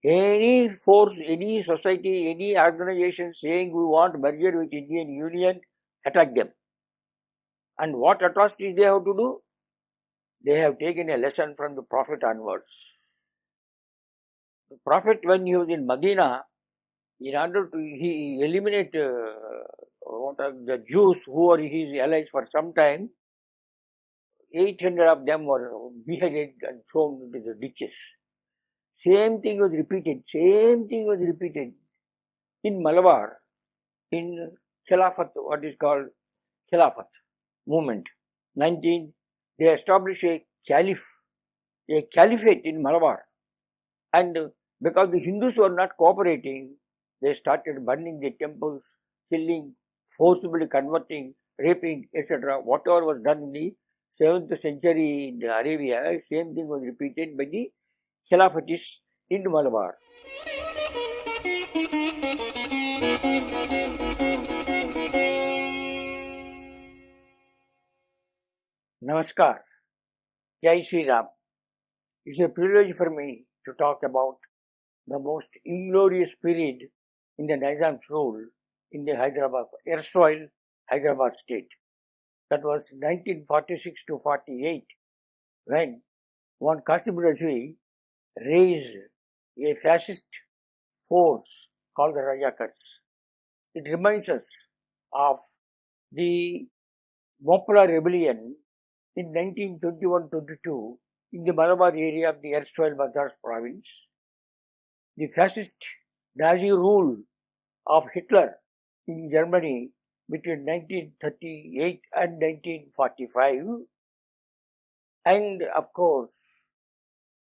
Any force, any society, any organization saying we want merger with Indian Union, attack them. And what atrocities they have to do? They have taken a lesson from the Prophet onwards. The Prophet, when he was in Medina, in order to eliminate what are the Jews who were his allies for some time, 800 of them were beheaded and thrown into the ditches. Same thing was repeated. In Malabar, in Khilafat, what is called Khilafat movement. They established a caliphate in Malabar. And because the Hindus were not cooperating, they started burning the temples, killing, forcibly converting, raping, etc. Whatever was done in the 7th century in Arabia, same thing was repeated by the Khilafatists in Malabar. Namaskar. Jai Sri Ram. It's a privilege for me to talk about the most inglorious period in the Nizam's rule in the erstwhile Hyderabad state. That was 1946 to 48, when one Qasim Razvi raised a fascist force called the Rajakars. It reminds us of the Mopra rebellion in 1921-22 in the Malabar area of the erstwhile Madras province. The fascist Nazi rule of Hitler in Germany between 1938 and 1945, and of course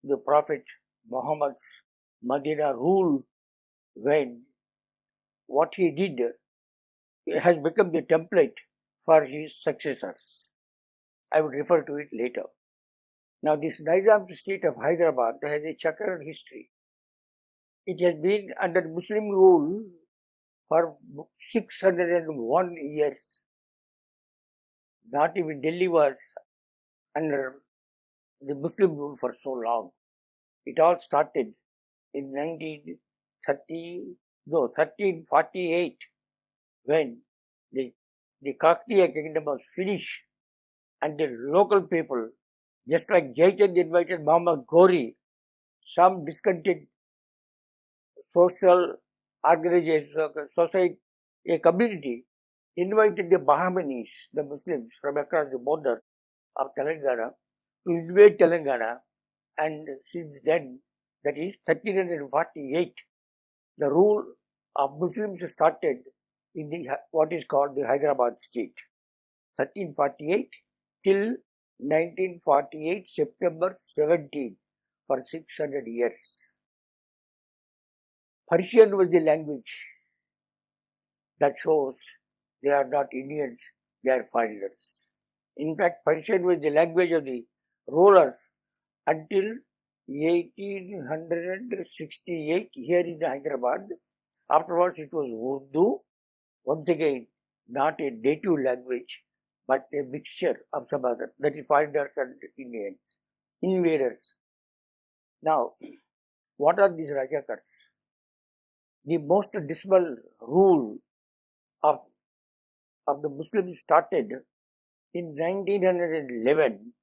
the Prophet Muhammad's Medina rule, when what he did has become the template for his successors. I will refer to it later. Now, this Nizam state of Hyderabad has a checkered history. It has been under Muslim rule for 601 years. Not even Delhi was under the Muslim rule for so long. It all started in 1348, when the Kaktiya kingdom was finished, and the local people, just like Jaichand invited Muhammad Ghori, some discontent social organization, society, a community invited the Bahamanis, the Muslims from across the border of Telangana, to invade Telangana, and since then, that is 1348, the rule of Muslims started in the what is called the Hyderabad state. 1348 till 1948 September 17, for 600 years. Persian was the language that shows they are not Indians, they are foreigners. In fact, Persian was the language of the rulers until 1868 here in Hyderabad. Afterwards, it was Urdu, once again not a native language, but a mixture of some other, that is foreigners and Indians, invaders. Now, what are these Rajakars? The most dismal rule of the Muslims started in 1911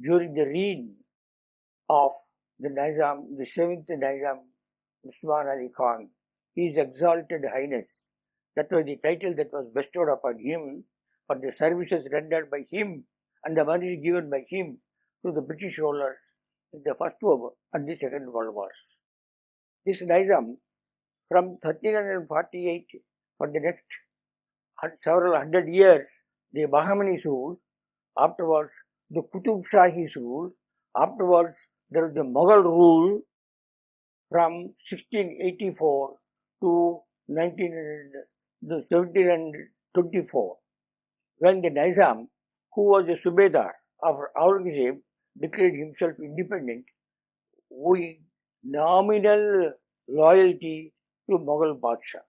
during the reign of the Nizam, the 7th Nizam, Usman Ali Khan, His Exalted Highness. That was the title that was bestowed upon him for the services rendered by him and the money given by him to the British rulers in the First World and the Second World Wars. This Nizam, from 1348 for the next several hundred years, the Bahamanis ruled. Afterwards, the Qutub Shahis ruled. Afterwards, there was the Mughal rule from 1684 to 1724, when the Nizam, who was the Subedar of Aurangzeb, declared himself independent, owing nominal loyalty to Mughal Badshah.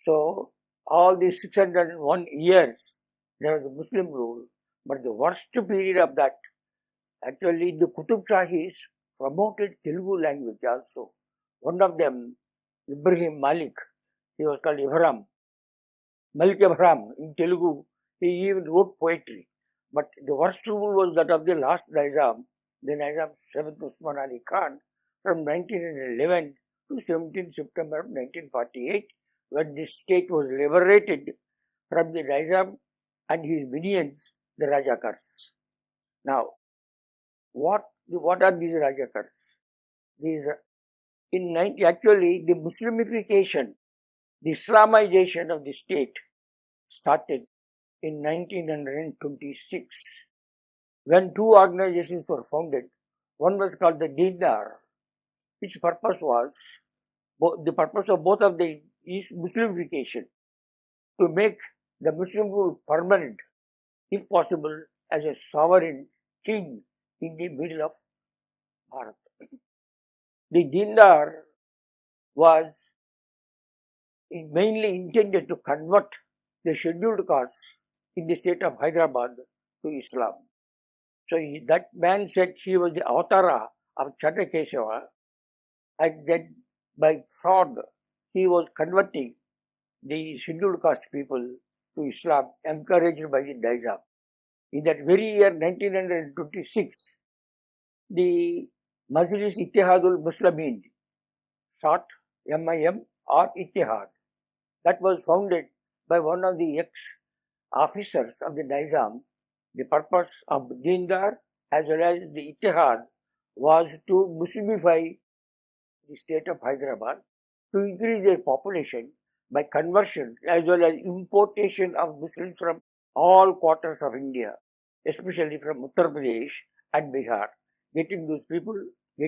So, all these 601 years, there was a Muslim rule, but the worst period of that, actually the Qutub Shahis promoted Telugu language also. One of them, Ibrahim Malik, he was called Ibrahim, Malik Ibrahim in Telugu, he even wrote poetry. But the worst rule was that of the last Nizam, the Nizam 7th Usman Ali Khan, from 1911 to 17 September 1948, when this state was liberated from the Nizam and his minions, the Rajakars. Now, what are these Rajakars? Actually, the Muslimification, the Islamization of the state started in 1926 when two organizations were founded. One was called the Dindar, which purpose was, the purpose of both of them is Muslimification, to make the Muslim rule permanent, if possible, as a sovereign king in the middle of Bharat. The Dindar was mainly intended to convert the scheduled castes in the state of Hyderabad to Islam. So that man said he was the avatara of Chandrakeshava, and then by fraud he was converting the scheduled caste people to Islam, encouraged by the Nizam. In that very year 1926, the Majlis Ittihadul Muslimin, short MIM or Ittihad, that was founded by one of the ex-officers of the Nizam. The purpose of Dindar as well as the Ittihad was to Muslimify the state of Hyderabad, to increase their population by conversion as well as importation of Muslims from all quarters of India, especially from Uttar Pradesh and Bihar, getting those people,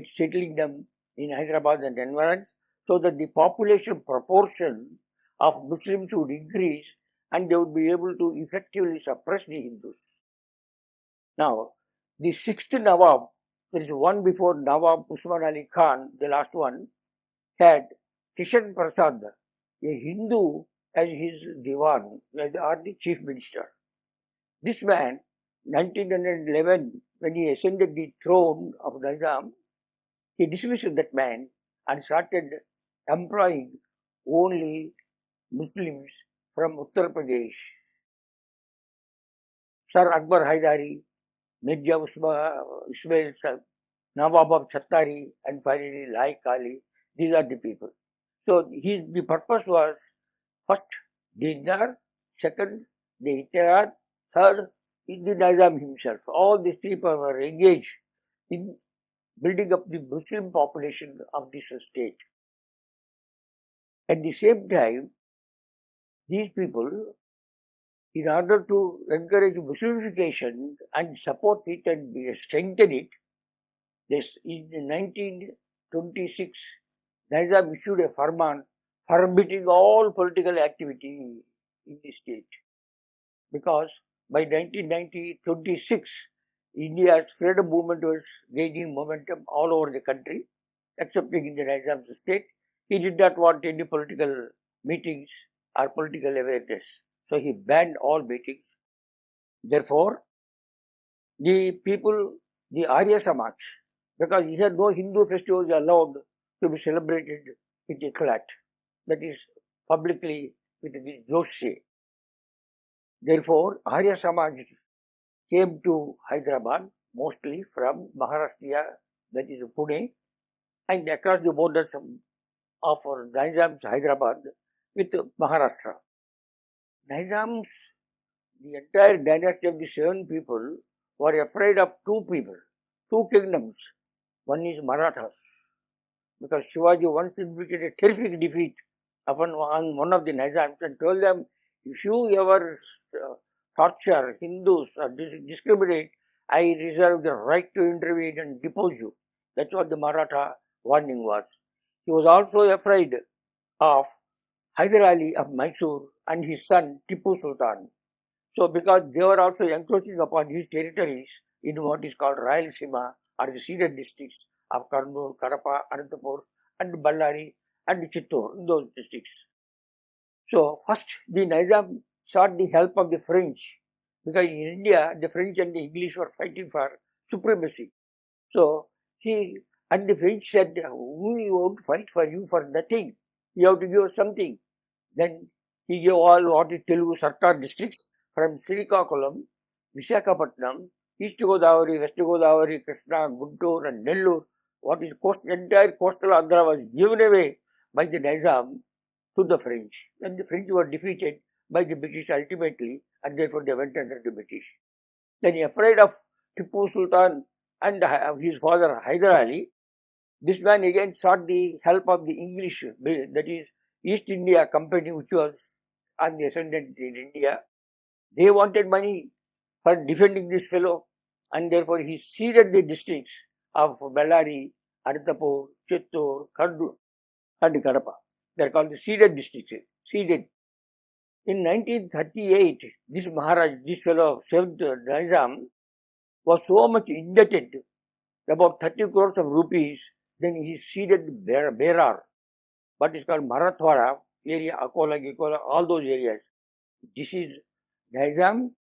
settling them in Hyderabad and environs, so that the population proportion of Muslims would increase and they would be able to effectively suppress the Hindus. Now, the sixth Nawab, there is one before Nawab Usman Ali Khan, the last one, had Kishan Prasad, a Hindu, as his Diwan, or the chief minister. This man, 1911, when he ascended the throne of Nizam, he dismissed that man and started employing only Muslims from Uttar Pradesh. Sir Akbar Haidari, Mirza Ismail Sir, Nawab of Chattari, and finally Lai Kali. These are the people. So the purpose was first Dindar, second the Ittihad, third is the Nizam himself. All these three people were engaged in building up the Muslim population of this state. At the same time, these people, in order to encourage Muslimification and support it and strengthen it, in 1926, Nizam issued a farman forbidding all political activity in the state. Because by 1926, India's freedom movement was gaining momentum all over the country, excepting in the Nizam's state. He did not want any political meetings or political awareness. So he banned all meetings. Therefore, the people, the Arya Samaj, because he had no Hindu festivals allowed to be celebrated with eclat, that is publicly with the Joshi. Therefore, Arya Samaj came to Hyderabad mostly from Maharashtra, that is Pune, and across the borders of Nizam's Hyderabad with Maharashtra. Nizam's, the entire dynasty of the 7 people were afraid of 2 people, 2 kingdoms. One is Marathas, because Shivaji once inflicted a terrific defeat on one of the Nizams and told them, if you ever torture Hindus or discriminate, I reserve the right to intervene and depose you. That's what the Maratha warning was. He was also afraid of Hyder Ali of Mysore and his son Tipu Sultan. So because they were also encroaching upon his territories in what is called Rayalaseema or the ceded districts of Kurnool, Kadapa, Anantapur and Ballari and Chittor, in those districts. So first the Nizam sought the help of the French, because in India the French and the English were fighting for supremacy. So he And the French said, we won't fight for you for nothing. You have to give us something. Then he gave all what is Telugu Sarkar districts from Srikakulam, Visakhapatnam, East Godavari, West Godavari, Krishna, Guntur and Nellore. What is entire coastal Andhra was given away by the Nizam to the French. And the French were defeated by the British ultimately, and therefore they went under the British. Then afraid of Tipu Sultan and his father Hyder Ali, this man again sought the help of the English, that is East India Company, which was on the ascendant in India. They wanted money for defending this fellow, and therefore he ceded the districts of Bellary, Anantapur, Chittor, Kaddu and Kadapa. They are called the ceded districts. Ceded. In 1938, this Maharaj, this fellow, 7th Nizam, was so much indebted, about 30 crores of rupees. Then he ceded Berar, what is called Marathwada area, Akola, Gikola, all those areas. This is Nizam,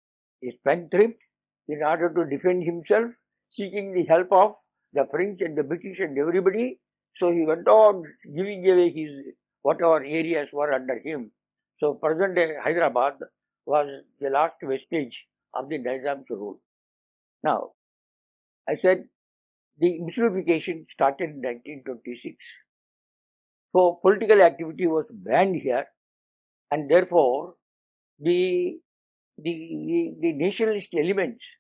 is spendthrift in order to defend himself, seeking the help of the French and the British and everybody. So he went on giving away his whatever areas were under him. So present day Hyderabad was the last vestige of the Nizam's rule. Now, I said the Muslimification started in 1926. So political activity was banned here, and therefore the nationalist elements,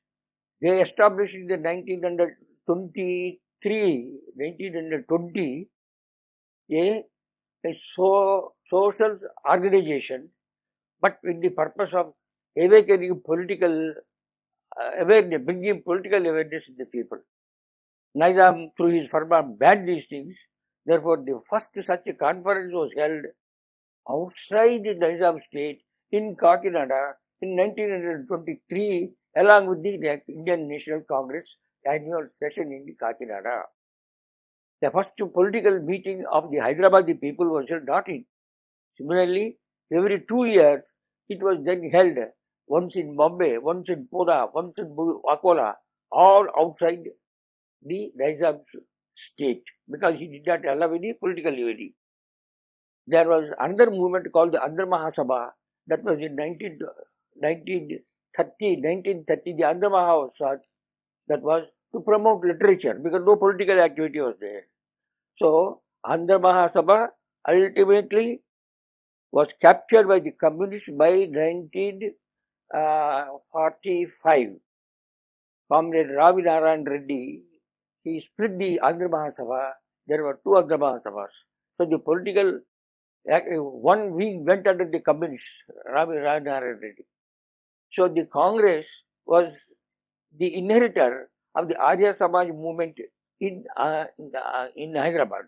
they established in the 1920 a social organization, but with the purpose of awakening political awareness, bringing political awareness in the people. Nizam, through his firman, banned these things. Therefore, the first such a conference was held outside the Nizam state in Kakinada in 1923, along with the Indian National Congress annual session in Kakinada. The first political meeting of the Hyderabadi people was held not in. Similarly, every 2 years, it was then held once in Bombay, once in Pune, once in Akola, all outside the Nizam state, because he did not allow any political unity. There was another movement called the Andhra Mahasabha, that was in 1930, the Andhra Mahasabha, that was to promote literature, because no political activity was there. So, Andhra Mahasabha ultimately was captured by the communists by 1945. Comrade Ravi Narayan Reddy, he split the Andhra Mahasabha. There were 2 Andhra Mahasabhas. So the political, one wing went under the communists, Ravi Narayan Reddy. So the Congress was the inheritor of the Arya Samaj movement in Hyderabad.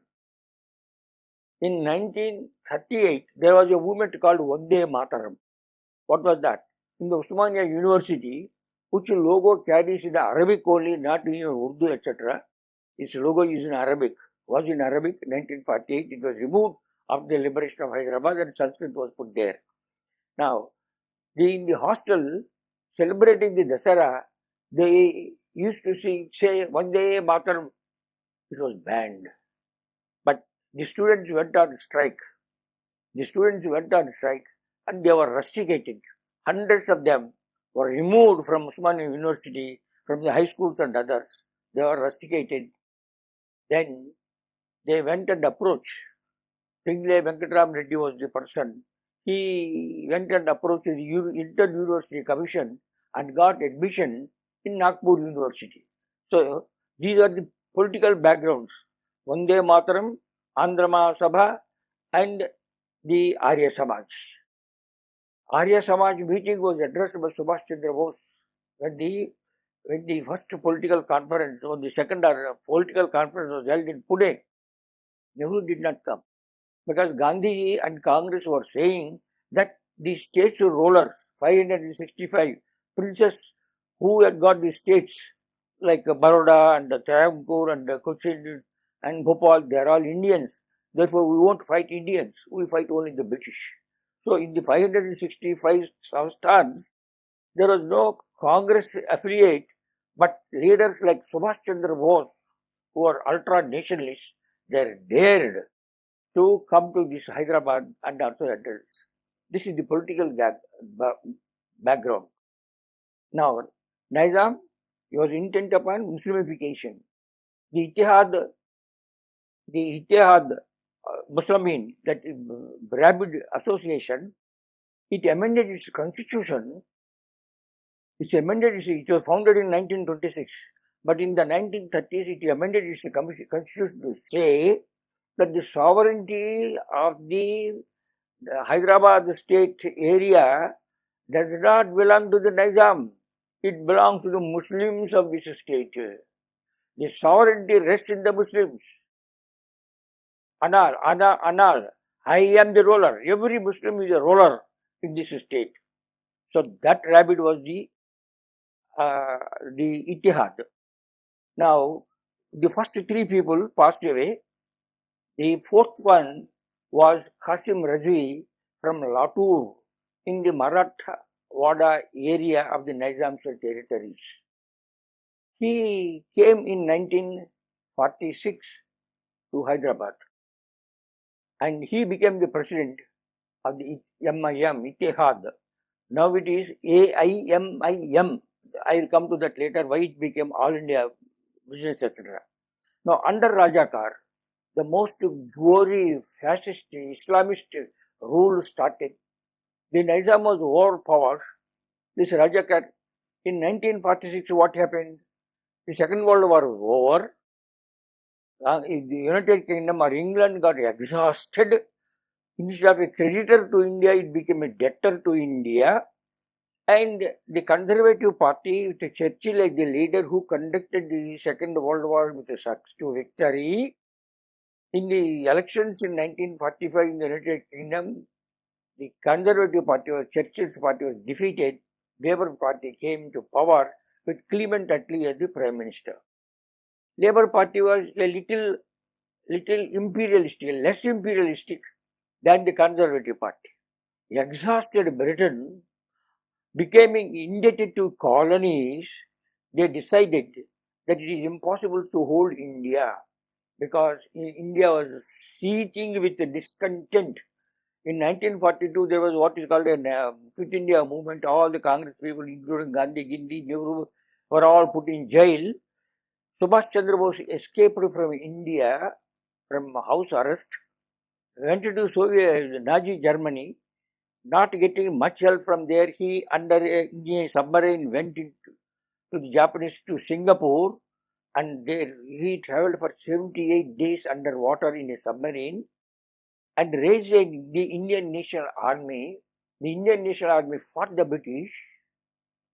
In 1938, there was a movement called Vande Mataram. What was that? In the Osmania University, which logo carries in Arabic only, not in Urdu, etc. Its logo is in Arabic, was in Arabic. 1948, it was removed after the liberation of Hyderabad and Sanskrit was put there. Now, in the hostel, celebrating the Dasara, they used to say Vande Mataram. It was banned. But the students went on strike. And they were rusticated. Hundreds of them were removed from Osmania University, from the high schools and others. They were rusticated. Then they went and approached. Pingle Venkatraman Reddy was the person. He went and approached the Inter-University Commission and got admission in Nagpur University. So these are the political backgrounds. Vande Mataram, Andhra Mahasabha and the Arya Samaj. Arya Samaj meeting was addressed by Subhash Chandra Bose when the first political conference or the second political conference was held in Pune. Nehru did not come because Gandhi and Congress were saying that the states rulers, 565 princes who had got the states like Baroda and Travancore and Cochin and Bhopal, they are all Indians. Therefore, we won't fight Indians. We fight only the British. So, in the 565 Samstans, there was no Congress affiliate, but leaders like Subhash Chandra Bose who are ultra nationalists, they dared to come to this Hyderabad and also address. This is the political background. Now, Nizam was intent upon Muslimification. The Ittihad Muslimin, that rabid association, it amended its constitution. It was founded in 1926, but in the 1930s it amended its constitution to say that the sovereignty of the Hyderabad state area does not belong to the Nizam. It belongs to the Muslims of this state. The sovereignty rests in the Muslims. Anal. I am the ruler. Every Muslim is a ruler in this state. So that rabbit was the Ittihad. Now, the first three people passed away. The fourth one was Qasim Razvi from Latur in the Marathwada area of the Nizam's territories. He came in 1946 to Hyderabad and he became the president of the MIM, Ittihad. Now it is AIMIM. I will come to that later, why it became All India Business, etc. Now, under Rajakar, the most gory fascist Islamist rule started. The Nizam was overpowered. This Rajakar, in 1946, what happened? The Second World War was over. The United Kingdom or England got exhausted. Instead of a creditor to India, it became a debtor to India. And the Conservative Party, with Churchill as the leader who conducted the Second World War with a success to victory, in the elections in 1945 in the United Kingdom, the Conservative Party, or Churchill's party, was defeated. Labour Party came to power with Clement Attlee as the Prime Minister. Labour Party was a little imperialistic, less imperialistic than the Conservative Party. Exhausted Britain, becoming indebted to colonies, they decided that it is impossible to hold India because India was seething with discontent. In 1942, there was what is called a Quit India movement. All the Congress people, including Gandhi, Gandhi, Nehru, were all put in jail. Subhash Chandra Bose escaped from India from house arrest, went to Soviet Nazi Germany. Not getting much help from there, he under a submarine went to the Japanese to Singapore, and there he travelled for 78 days underwater in a submarine and raised the Indian National Army. The Indian National Army fought the British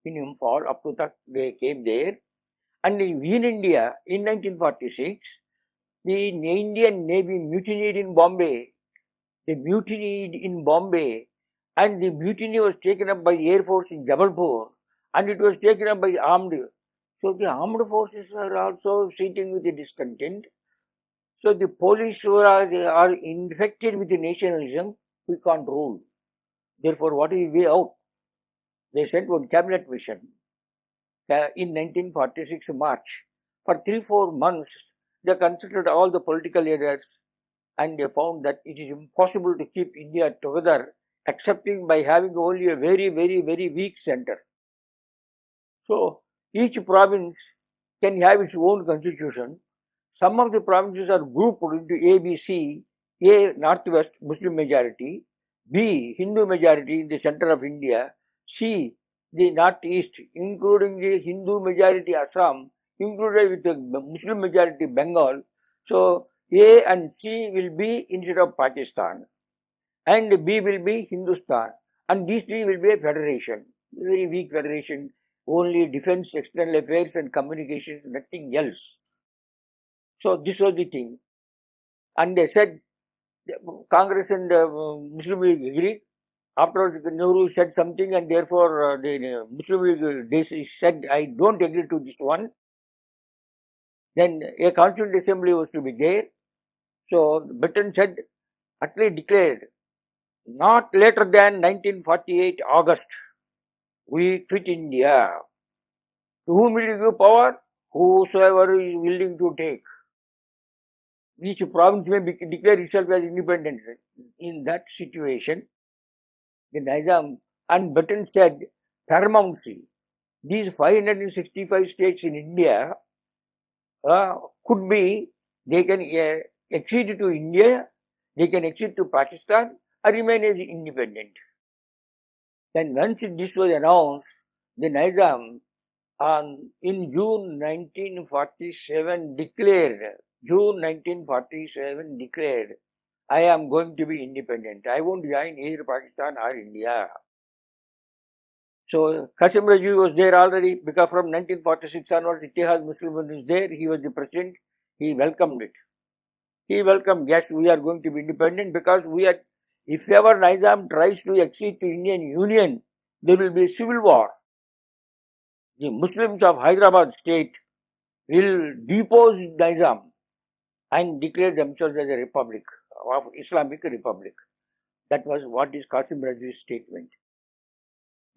in Imphal, up to that they came there. And in India, in 1946, the Indian Navy mutinied in Bombay. They mutinied in Bombay. And the mutiny was taken up by Air Force in Jabalpur, and it was taken up by armed. So the armed forces are also sitting with the discontent. So the police are infected with the nationalism. We can't rule. Therefore, what is the way out? They sent one cabinet mission in 1946 March. For 3-4 months, they consulted all the political leaders, and they found that it is impossible to keep India together excepting by having only a very, very, very weak center. So, each province can have its own constitution. Some of the provinces are grouped into A, B, C. A, Northwest, Muslim majority. B, Hindu majority in the center of India. C, the Northeast, including the Hindu majority Assam, included with the Muslim majority Bengal. So, A and C will be instead of Pakistan, and B will be Hindustan, and these three will be a federation, very weak federation, only defense, external affairs and communication, nothing else. So this was the thing. And they said, Congress and Muslim League agreed. Afterwards, Nehru said something, and therefore the Muslim League said, I don't agree to this one. Then a Constituent Assembly was to be there. So Britain said, Attlee declared, not later than 1948 August, we quit India. To whom will you give power? Whosoever is willing to take. each province may declare itself as independent. In that situation, the Nizam and Button said paramountcy. These 565 states in India could be, they can accede to India, they can accede to Pakistan, or remain as independent. Then once this was announced, the Nizam in June 1947 declared, I am going to be independent. I won't join either Pakistan or India. So Qasim Rajvi was there already because from 1946 onwards, Ittihad Muslim was there. He was the president. He welcomed it. He welcomed, yes, we are going to be independent because if ever Nizam tries to accede to Indian Union, there will be a civil war. The Muslims of Hyderabad state will depose Nizam and declare themselves as a republic, of Islamic Republic. That was what is Qasim Rajvi's statement.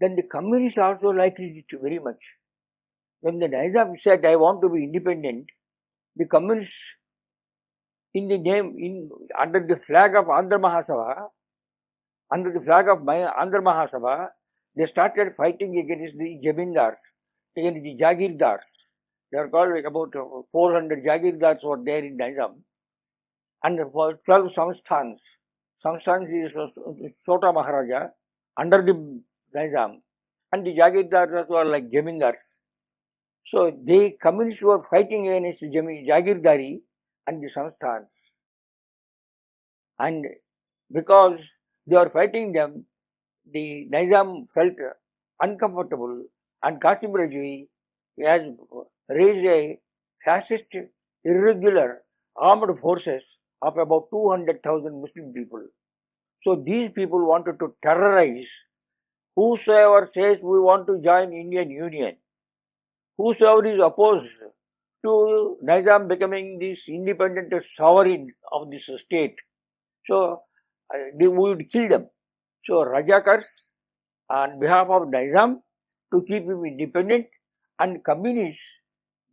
Then the communists also liked it very much. When the Nizam said, I want to be independent, the communists under the flag of Andhra Mahasabha, they started fighting against the Jamindars, against the Jagirdars. They are called about 400 Jagirdars were there in Nizam. And for 12 Samsthans. Samsthans is Chota Maharaja under the Nizam. And the Jagirdars were like Jamindars. So the communists were fighting against Jagirdari and the Samsthans. And because they were fighting them, the Nizam felt uncomfortable, and Qasim Rajvi has raised a fascist, irregular armed forces of about 200,000 Muslim people. So these people wanted to terrorize whosoever says we want to join Indian Union, whosoever is opposed to Nizam becoming this independent sovereign of this state. So we would kill them. So Rajakars on behalf of Nizam to keep him independent, and communists,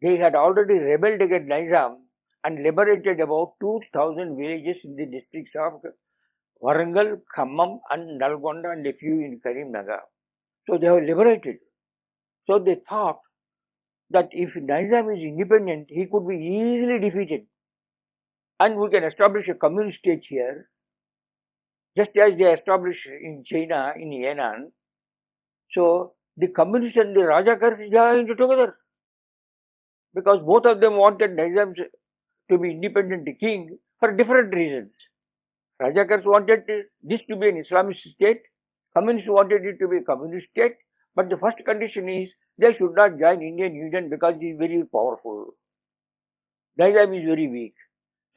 they had already rebelled against Nizam and liberated about 2,000 villages in the districts of Warangal, Khammam and Nalgonda and a few in Karimnagar. So they were liberated. So they thought that if Nizam is independent, he could be easily defeated and we can establish a communist state here, just as they established in China, in Yan'an. So the communists and the Rajakars joined together because both of them wanted Nizam to be independent king for different reasons. Rajakars wanted this to be an Islamic state, communists wanted it to be a communist state, but the first condition is they should not join Indian Union because it is very powerful. Nizam is very weak.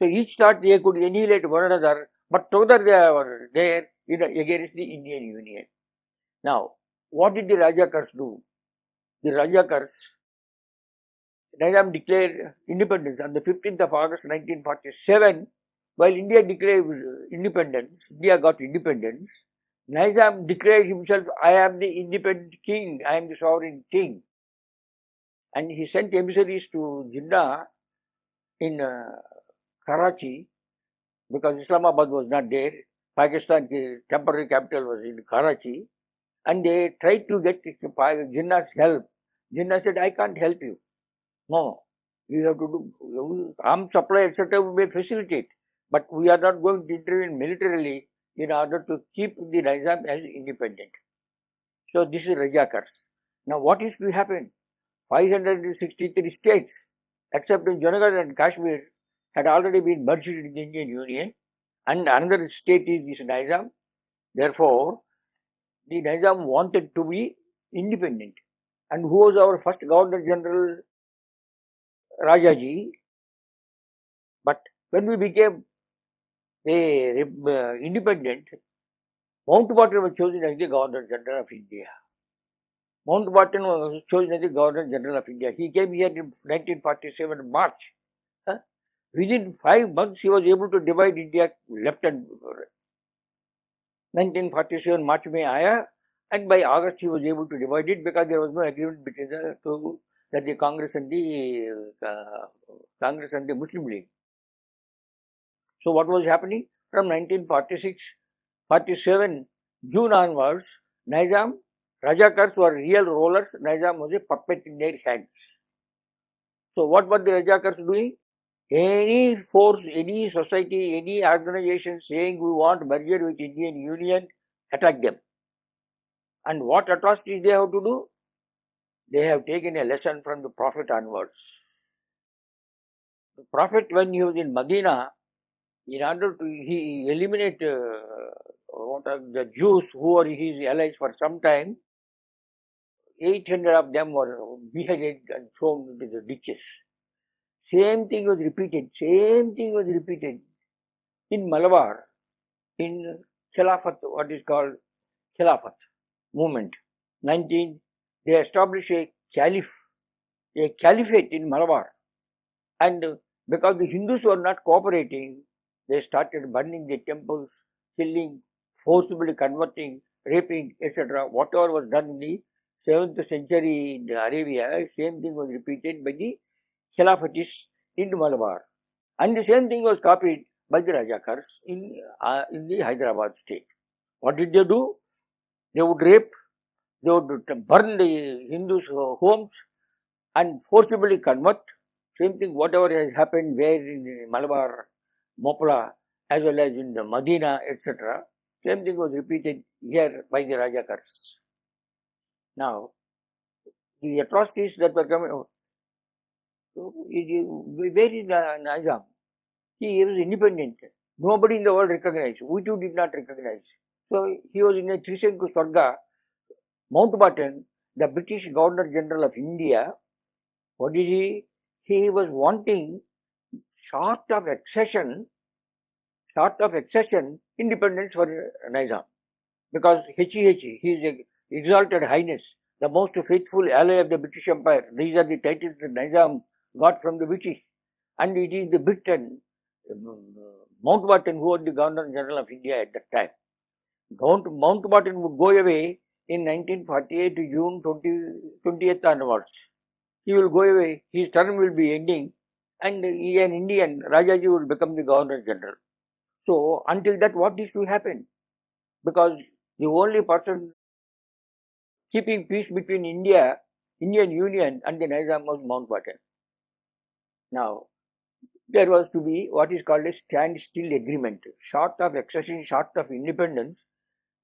So each thought they could annihilate one another, but together they were there against the Indian Union. Now, what did the Rajakars do? The Rajakars, Nizam declared independence on the 15th of August 1947. While India declared independence, India got independence, Nizam declared himself, I am the independent king, I am the sovereign king. And he sent emissaries to Jinnah in Karachi, because Islamabad was not there. Pakistan temporary capital was in Karachi, and they tried to get Jinnah's help. Jinnah said, I can't help you. No, you have to do arms supply, etc. we may facilitate, but we are not going to intervene militarily in order to keep the Nizam as independent. So this is Rajakars. Now what is to happen? 563 states, except in Junagadh and Kashmir, had already been merged in the Indian Union, and another state is this Nizam. Therefore, the Nizam wanted to be independent. And who was our first Governor General? Rajaji. But when we became independent, Mountbatten was chosen as the Governor General of India. Mountbatten was chosen as the Governor General of India. He came here in 1947 March. Within 5 months, he was able to divide India left and right. 1947 March में आया, and by August he was able to divide it because there was no agreement between the two, that the Congress and the Muslim League. So what was happening? From 1946-47 June onwards, Nizam, Rajakars were real rulers, Nizam was a puppet in their hands. So what were the Rajakars doing? Any force, any society, any organization saying we want merger with Indian Union, attack them. And what atrocities they have to do? They have taken a lesson from the Prophet onwards. The Prophet, when he was in Medina, in order to eliminate what are the Jews who were his allies for some time, 800 of them were beheaded and thrown into the ditches. Same thing was repeated. In Malabar, in Khilafat, what is called Khilafat movement. They established a caliphate in Malabar. And because the Hindus were not cooperating, they started burning the temples, killing, forcibly converting, raping, etc. Whatever was done in the 7th century in Arabia, same thing was repeated by the Khilafatists in Malabar. And the same thing was copied by the Rajakars in the Hyderabad state. What did they do? They would rape, they would burn the Hindus' homes and forcibly convert. Same thing, whatever has happened where in Malabar, Mopla, as well as in the Medina, etc. Same thing was repeated here by the Rajakars. Now, the atrocities that were coming out, where is Nizam? He was independent. Nobody in the world recognized. We too did not recognize. So he was in a Trishanku Swarga. Mountbatten, the British Governor General of India, what did he? He was wanting short of accession, independence for Nizam. Because H.E.H., he is a exalted highness, the most faithful ally of the British Empire. These are the titles that Nizam got from the British. And it is the Britain, Mountbatten, who was the Governor General of India at that time. Mountbatten would go away in 1948 to June 20th onwards. He will go away, his term will be ending, and he, an Indian, Rajaji will become the Governor General. So, until that, what is to happen? Because the only person keeping peace between Indian Union and the Nizam was Mountbatten. Now, there was to be what is called a standstill agreement, short of accession, short of independence.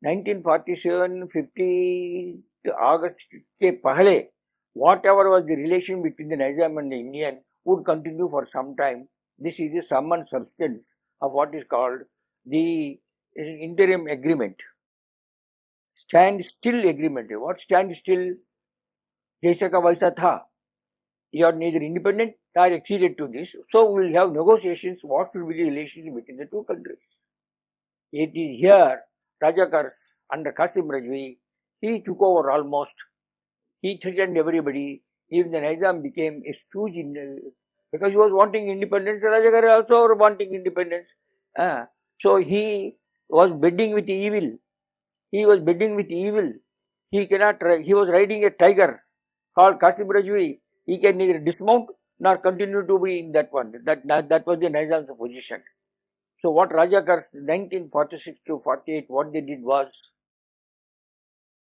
1947-50 August के पहले, whatever was the relation between the Nizam and the Indian would continue for some time. This is the sum and substance of what is called the interim agreement. Standstill agreement. What standstill? जैसा का वैसा था. You are neither independent nor acceded to this. So we will have negotiations. What should be the relations between the two countries? It is here Rajakars under Qasim Rajvi, he took over almost. He threatened everybody. Even the Nizam became a stooge because he was wanting independence. Rajakars also were wanting independence. So he was bedding with evil. He was riding a tiger called Qasim Rajvi. He can neither dismount nor continue to be in that one. That was the Nizam's position. So what Rajakars 1946 to 48, what they did was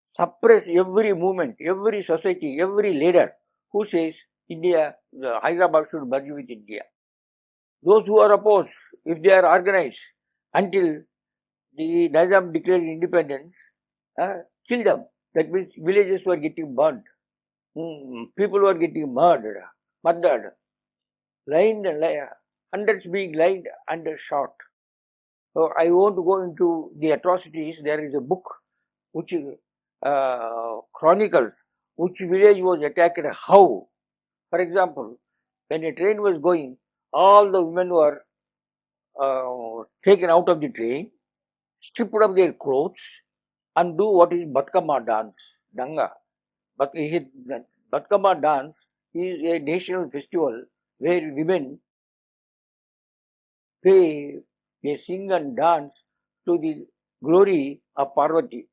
suppress every movement, every society, every leader who says India, Hyderabad should merge with India. Those who are opposed, if they are organized until the Nizam declared independence, kill them. That means villages were getting burned, people were getting murdered, hundreds being lined and shot. So I won't go into the atrocities. There is a book which chronicles which village was attacked and how. For example, when a train was going, all the women were taken out of the train, stripped of their clothes, and do what is Batkama dance, Danga. Batkama dance is a national festival where women they sing and dance to the glory of Parvati.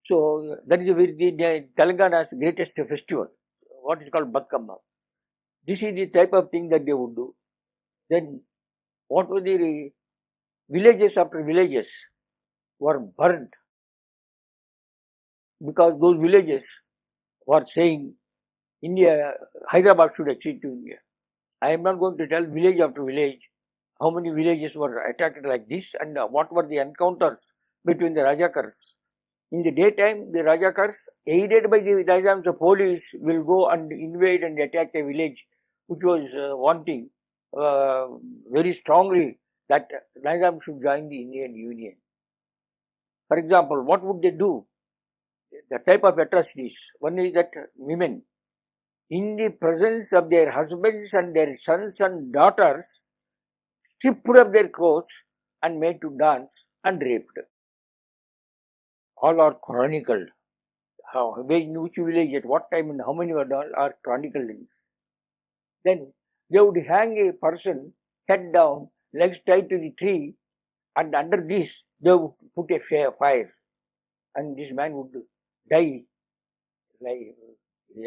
So that is the Telangana's greatest festival, what is called Batkama. This is the type of thing that they would do. Then what were the villages after villages were burned because those villages were saying India, Hyderabad should accede to India. I am not going to tell village after village how many villages were attacked like this and what were the encounters between the Rajakars. In the daytime, the Rajakars, aided by the Nizam's police, will go and invade and attack a village which was wanting very strongly that Nizam should join the Indian Union. For example, what would they do? The type of atrocities. One is that women, in the presence of their husbands and their sons and daughters, stripped of their clothes and made to dance and raped. All are chronicled. In which village, at what time, and how many were done are chronicled in this. Then they would hang a person head down, legs tied to the tree, and under this they would put a fire, and this man would die. Like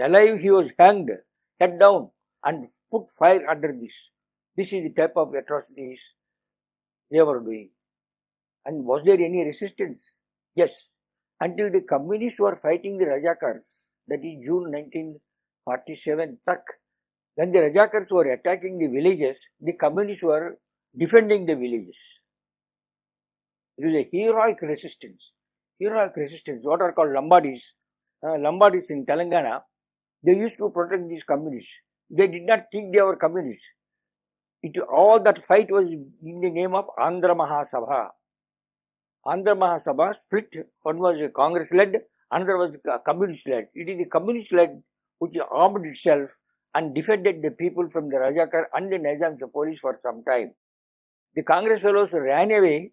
alive, he was hanged, head down, and put fire under this. This is the type of atrocities they were doing. And was there any resistance? Yes. Until the communists were fighting the Rajakars, that is June 1947, when the Rajakars were attacking the villages, the communists were defending the villages. It was a heroic resistance. Heroic resistance, what are called Lambadis. Lambadis in Telangana, they used to protect these communists. They did not think they were communists. All that fight was in the name of Andhra Mahasabha. Andhra Mahasabha split. One was Congress led, another was communist led. It is the communist led which armed itself and defended the people from the Rajakar and the Nizam's police for some time. The Congress fellows ran away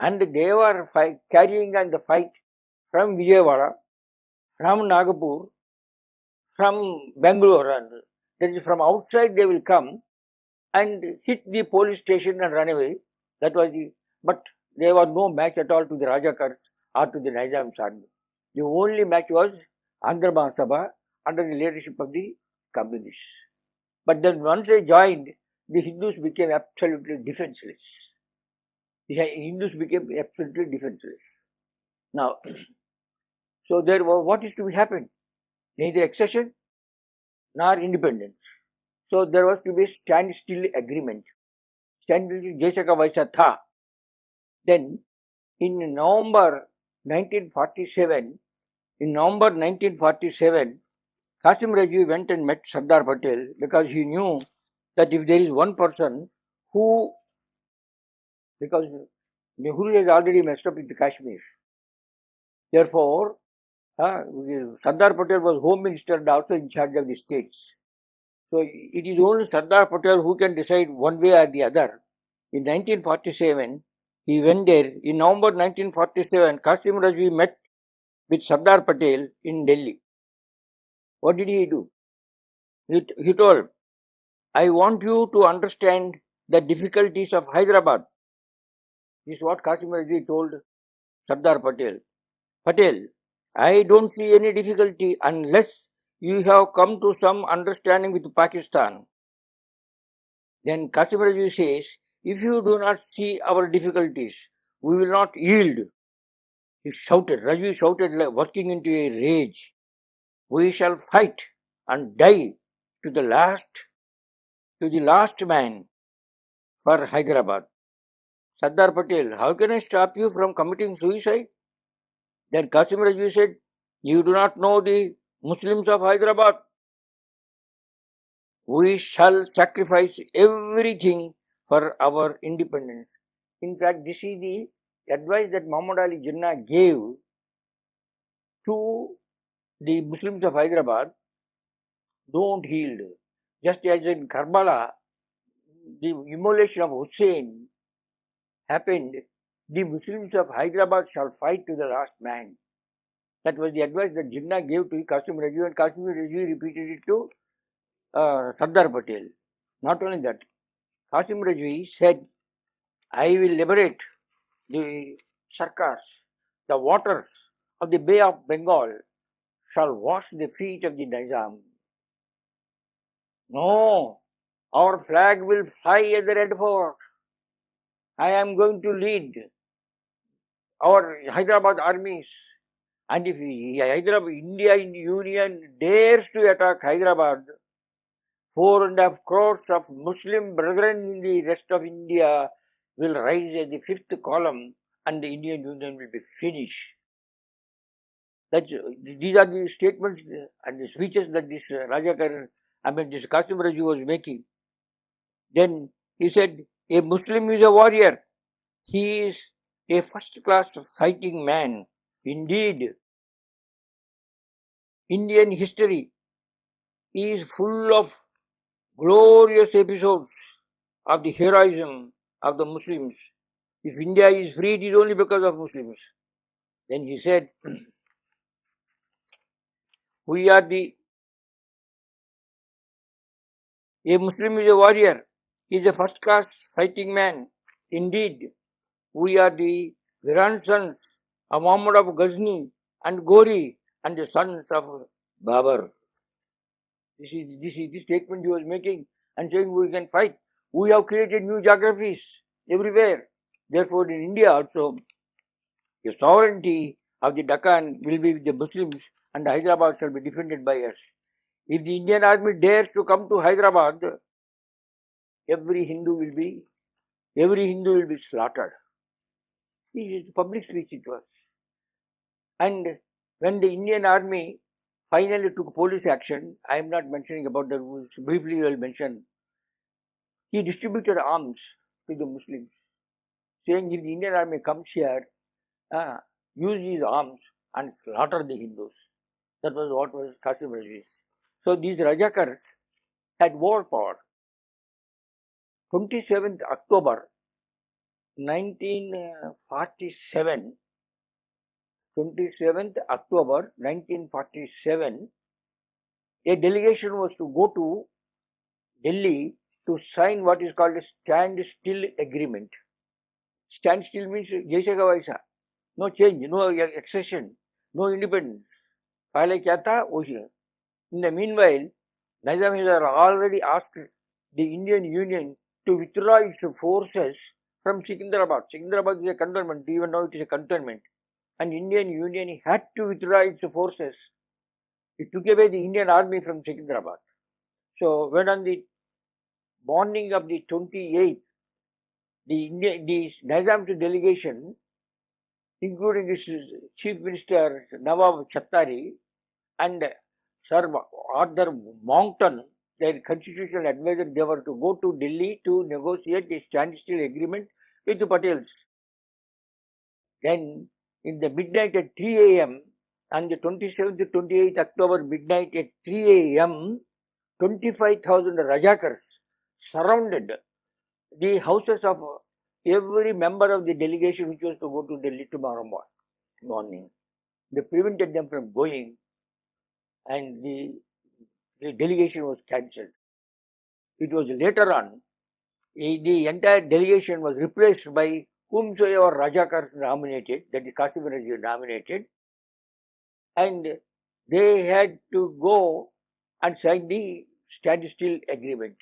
and they were carrying on the fight from Vijayawada, from Nagpur, from Bangalore. That is, from outside they will come and hit the police station and run away. That was but there was no match at all to the Rajakars or to the Nizam's army. The only match was Andhra Mahasabha under the leadership of the communists. But then once they joined, the Hindus became absolutely defenseless. The Hindus became absolutely defenseless. Now, so there was, what is to happen? Neither accession nor independence. So there was to be a standstill agreement. Standstill Jaisaka Vaisa Tha. Then in November 1947, Qasim Rajvi went and met Sardar Patel because he knew that if there is one person who, because Nehru has already messed up with Kashmir, therefore Sardar Patel was Home Minister and also in charge of the states. So it is only Sardar Patel who can decide one way or the other. In 1947, he went there. In November 1947, Qasim Rajvi met with Sardar Patel in Delhi. What did he do? He told, I want you to understand the difficulties of Hyderabad. This is what Qasim Rajvi told Sardar Patel. Patel, I don't see any difficulty unless you have come to some understanding with Pakistan. Then Qasim Rajvi says, if you do not see our difficulties, we will not yield. He shouted, Rajvi shouted like working into a rage. We shall fight and die to the last man for Hyderabad. Sardar Patel, how can I stop you from committing suicide? Then Qasim Rajvi said, you do not know the Muslims of Hyderabad. We shall sacrifice everything for our independence. In fact, this is the advice that Muhammad Ali Jinnah gave to the Muslims of Hyderabad. Don't yield. Just as in Karbala, the immolation of Hussein happened, the Muslims of Hyderabad shall fight to the last man. That was the advice that Jinnah gave to Qasim Rajvi, and Qasim Rajvi repeated it to Sardar Patel. Not only that, Qasim Rajvi said, I will liberate the Sarkars, the waters of the Bay of Bengal shall wash the feet of the Nizam. No, our flag will fly at the Red Fort. I am going to lead our Hyderabad armies. And if Hyderabad, India Union dares to attack Hyderabad, 4.5 crores of Muslim brethren in the rest of India will rise as the fifth column and the Indian Union will be finished. These are the statements and the speeches that this this Qasim Raju was making. Then he said, a Muslim is a warrior. He is a first-class fighting man. Indeed, Indian history is full of glorious episodes of the heroism of the Muslims. If India is free, it is only because of Muslims. Then he said, a Muslim is a warrior. He is a first-class fighting man. Indeed, we are the grandsons of Muhammad of Ghazni and Gori and the sons of Babar. This is the statement he was making and saying we can fight. We have created new geographies everywhere. Therefore, in India also, the sovereignty of the Deccan will be with the Muslims and Hyderabad shall be defended by us. If the Indian army dares to come to Hyderabad, every Hindu will be slaughtered. This is public speech it was. And when the Indian army finally took police action, I am not mentioning about the rules, briefly I will mention, he distributed arms to the Muslims, saying if the Indian army comes here, use these arms and slaughter the Hindus. That was what was Qasim Raji's. So these Rajakars had war power. 27th October 1947, 27th October 1947, a delegation was to go to Delhi to sign what is called a standstill agreement. Standstill means jaisa ka vaisa, no change, no accession, no independence. Pehle kya tha, wohi. In the meanwhile, Nizam had already asked the Indian Union to withdraw its forces from Secunderabad. Secunderabad is a cantonment, even now it is a cantonment. And Indian Union had to withdraw its forces. It took away the Indian army from Secunderabad. So when on the morning of the 28th, the Nizam's delegation, including its Chief Minister Nawab Chattari and Sir Arthur Monckton, their constitutional advisor, they were to go to Delhi to negotiate a standstill agreement with the Patels. Then, in the midnight at 3 a.m., on the 27th to 28th October midnight at 3 a.m., 25,000 Rajakars surrounded the houses of every member of the delegation which was to go to Delhi tomorrow morning. They prevented them from going and the delegation was cancelled. It was later on, the entire delegation was replaced by whomsoever Rajakars nominated, that is Qasim Raji nominated, and they had to go and sign the standstill agreement.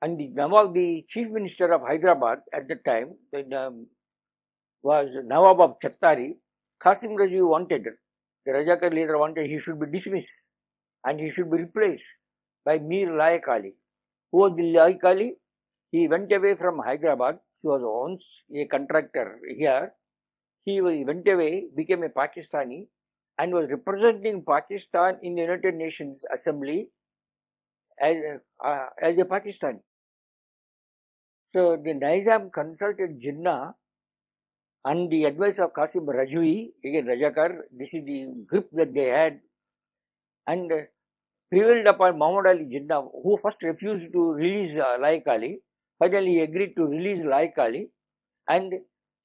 And the chief minister of Hyderabad at the time was Nawab of Chattari. Qasim Raji wanted, the Rajakar leader wanted, he should be dismissed and he should be replaced by Mir Laik Ali. Who was the Laik Ali? He went away from Hyderabad. He was once a contractor here. He went away, became a Pakistani and was representing Pakistan in the United Nations Assembly as a Pakistani. So the Nizam consulted Jinnah on the advice of Qasim Rajvi, again Rajakar. This is the grip that they had, and prevailed upon Muhammad Ali Jinnah, who first refused to release Laik Ali. Finally, he agreed to release Laik Ali, and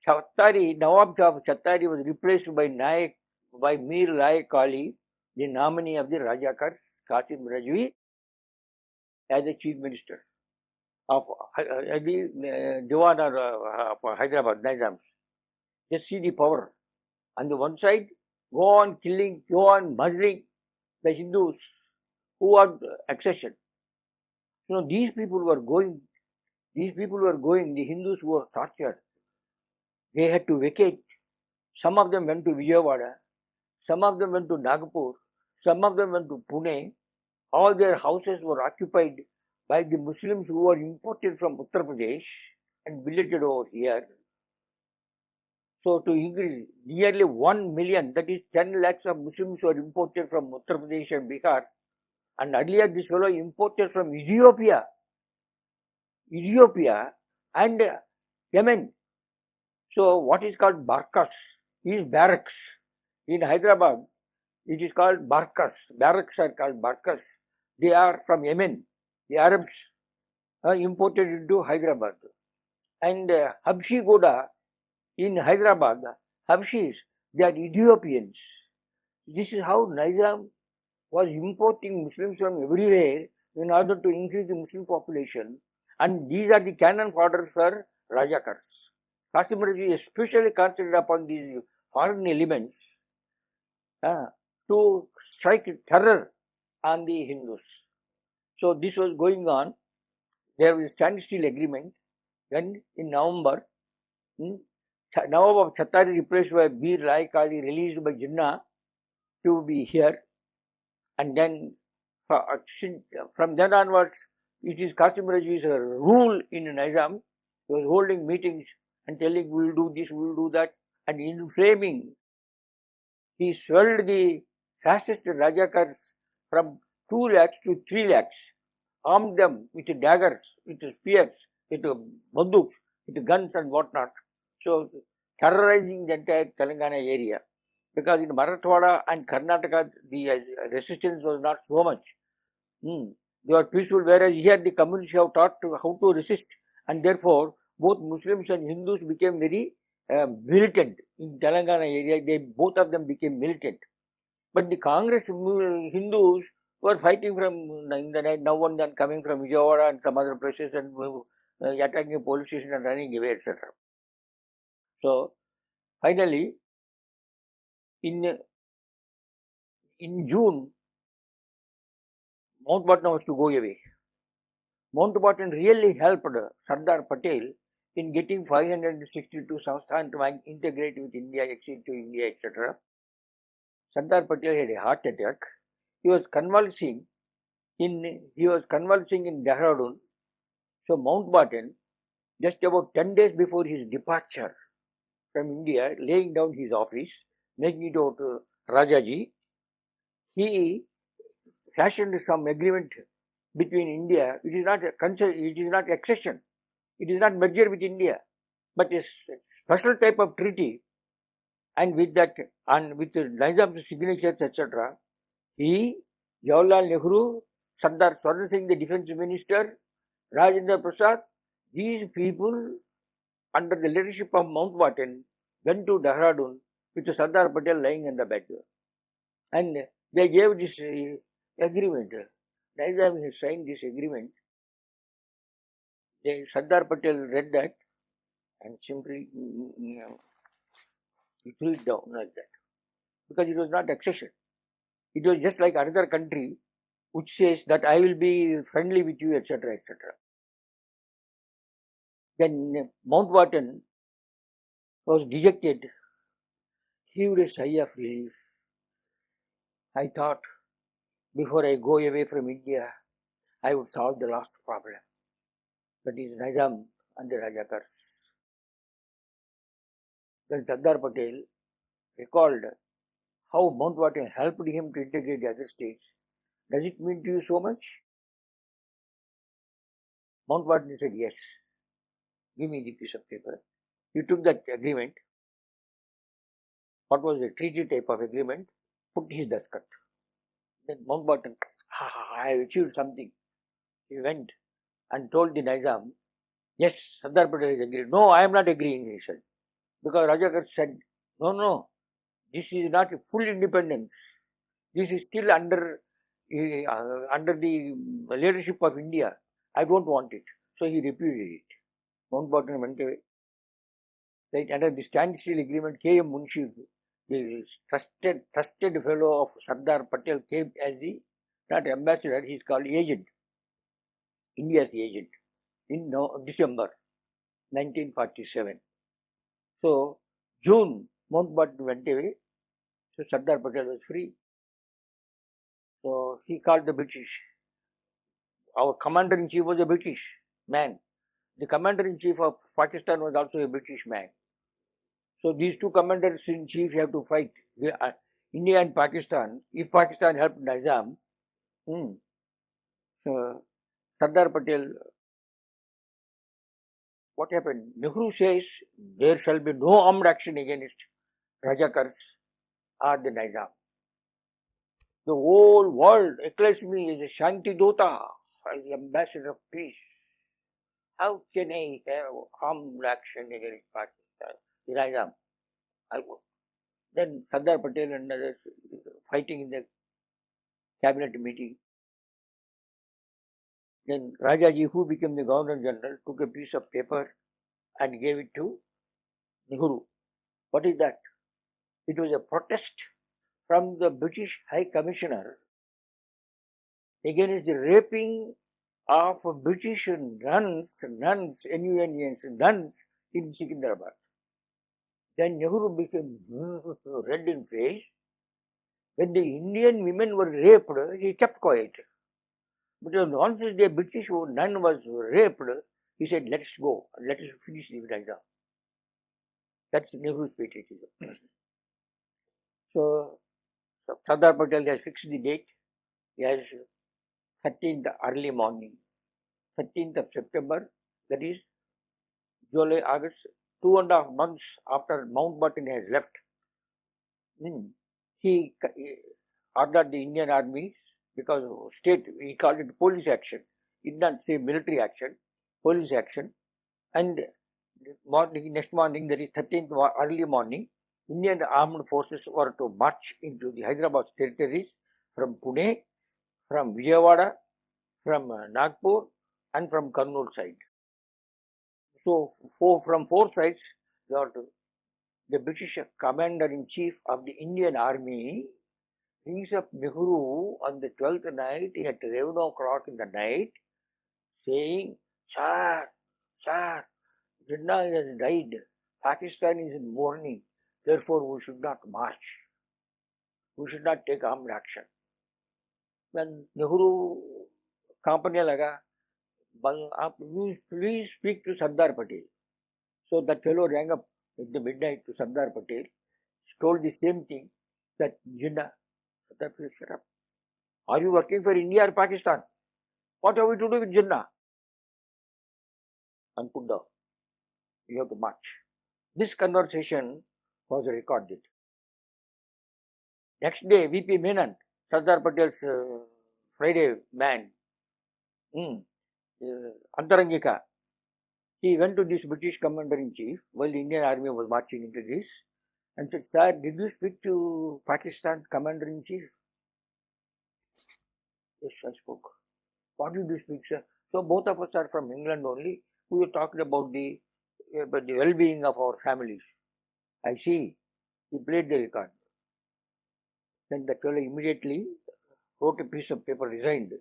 Nawab Chattari was replaced by Mir Laik Ali, the nominee of the Rajakars, Qasim Rajvi, as the chief minister of the Diwan of Hyderabad, Nizam. Just see the power. On the one side, go on killing, go on murdering the Hindus who want accession. These people were going These people were going, the Hindus who were tortured, they had to vacate. Some of them went to Vijayawada, some of them went to Nagpur, some of them went to Pune. All their houses were occupied by the Muslims who were imported from Uttar Pradesh and billeted over here. So to increase, nearly 1 million, that is 10 lakhs of Muslims were imported from Uttar Pradesh and Bihar. And earlier this fellow imported from Ethiopia and Yemen. So what is called barkas is barracks. In Hyderabad, it is called barkas. Barracks are called barkas. They are from Yemen. The Arabs imported into Hyderabad. And Habshi Goda in Hyderabad, Habshis, they are Ethiopians. This is how Nizam was importing Muslims from everywhere in order to increase the Muslim population. And these are the cannon fodder for Rajakars. Qasim Raji especially concentrated upon these foreign elements to strike terror on the Hindus. So this was going on. There was a standstill agreement. Then in November, Nawab of Chhatari, replaced by Bir Rai Kali, released by Jinnah to be here. And then from then onwards, it is Qasim Raji's rule in Nizam. He was holding meetings and telling, we will do this, we will do that. And inflaming, he swelled the fascist Rajakars from 2 lakhs to 3 lakhs, armed them with daggers, with spears, with banduks, with guns and whatnot. So, terrorizing the entire Telangana area. Because in Marathwada and Karnataka, the resistance was not so much. They were peaceful, whereas here the communists have taught how to resist. And therefore, both Muslims and Hindus became very militant in Telangana area. Both of them became militant. But the Congress Hindus were fighting from in the night, now and then coming from Vijayawada and some other places and attacking a police station and running away, etc. So, finally, in June, Mountbatten was to go away. Mountbatten really helped Sardar Patel in getting 562 Sansthan to integrate with India, accede to India, etc. Sardar Patel had a heart attack. He was convulsing in Dehradun. So Mountbatten, just about 10 days before his departure from India, laying down his office, making it out to Rajaji, he fashioned some agreement between India. It is not accession, it is not merger with India, but a special type of treaty. And with that, and with Nizam's signatures, etc., he, Jawaharlal Nehru, Sardar Swarna Singh, the defense minister, Rajendra Prasad, these people, under the leadership of Mountbatten, went to Dehradun with Sardar Patel lying in the bed. And they gave this agreement. Nizam has signed this agreement. Sardar Patel read that and simply he threw it down like that. Because it was not accession. It was just like another country which says that I will be friendly with you, etc., etc. Then Mountbatten was dejected. He heaved a sigh of relief. I thought, before I go away from India, I would solve the last problem. That is Nizam and the Rajakars. Then Sardar Patel recalled how Mountbatten helped him to integrate the other states. Does it mean to you so much? Mountbatten said, yes. Give me the piece of paper. He took that agreement. What was the treaty type of agreement? Put his dustcut. Then Mountbatten, I have achieved something. He went and told the Nizam, yes, Sardar Patel is agreed. No, I am not agreeing, he said. Because Rajakar said, no, this is not full independence. This is still under the leadership of India. I don't want it. So he repudiated it. Mountbatten went away. Right, under the standstill agreement, K.M. Munshi, the trusted fellow of Sardar Patel, came as the, not ambassador, he is called agent, India's agent. in December 1947. So, June, Mountbatten went away, so Sardar Patel was free. So, he called the British. Our commander-in-chief was a British man. The commander-in-chief of Pakistan was also a British man. So, these two commanders-in-chief have to fight. India and Pakistan. If Pakistan helped Nizam, so Sardar Patel, what happened? Nehru says there shall be no armed action against Rajakars or the Nizam. The whole world acclaims me as a Shanti Dota, as the ambassador of peace. How can I have armed action against Pakistan, the Nizam? Then Sardar Patel and others fighting in the cabinet meeting. Then Rajaji, who became the Governor General, took a piece of paper and gave it to Nehru. What is that? It was a protest from the British High Commissioner against the raping of British nuns, nuns in Secunderabad. Then Nehru became red in face. When the Indian women were raped, he kept quiet. But once the British nun was raped, he said, let us go, let us finish the Nizam. That's Nehru's patriotism. So, Sardar Patel has fixed the date. He has 13th early morning, 13th of September, that is July, August, 2.5 months after Mountbatten has left. He ordered the Indian army, because state, he called it police action. He did not say military action, police action. And next morning, that is 13th early morning, Indian armed forces were to march into the Hyderabad territories from Pune, from Vijayawada, from Nagpur, and from Kurnool side. So, from four sides, the British commander-in-chief of the Indian army rings up Nehru on the 12th night at 11 o'clock in the night, saying, Sir, Jinnah has died. Pakistan is in mourning. Therefore, we should not march. We should not take armed action. When Nehru company laga, please speak to Sardar Patel. So that fellow rang up at the midnight to Sardar Patel, told the same thing, that Jinnah, Sardar Patel, shut up. Are you working for India or Pakistan? What have we to do with Jinnah? And put down. You have to march. This conversation was recorded. Next day, VP Menon, Sardar Patel's Friday man, Antarangika, he went to this British commander-in-chief while the Indian army was marching into this and said, Sir, did you speak to Pakistan's commander-in-chief? Yes, I spoke. What did you speak, sir? So both of us are from England only. We were talking about the well-being of our families. I see. He played the record. Then the fellow immediately wrote a piece of paper, resigned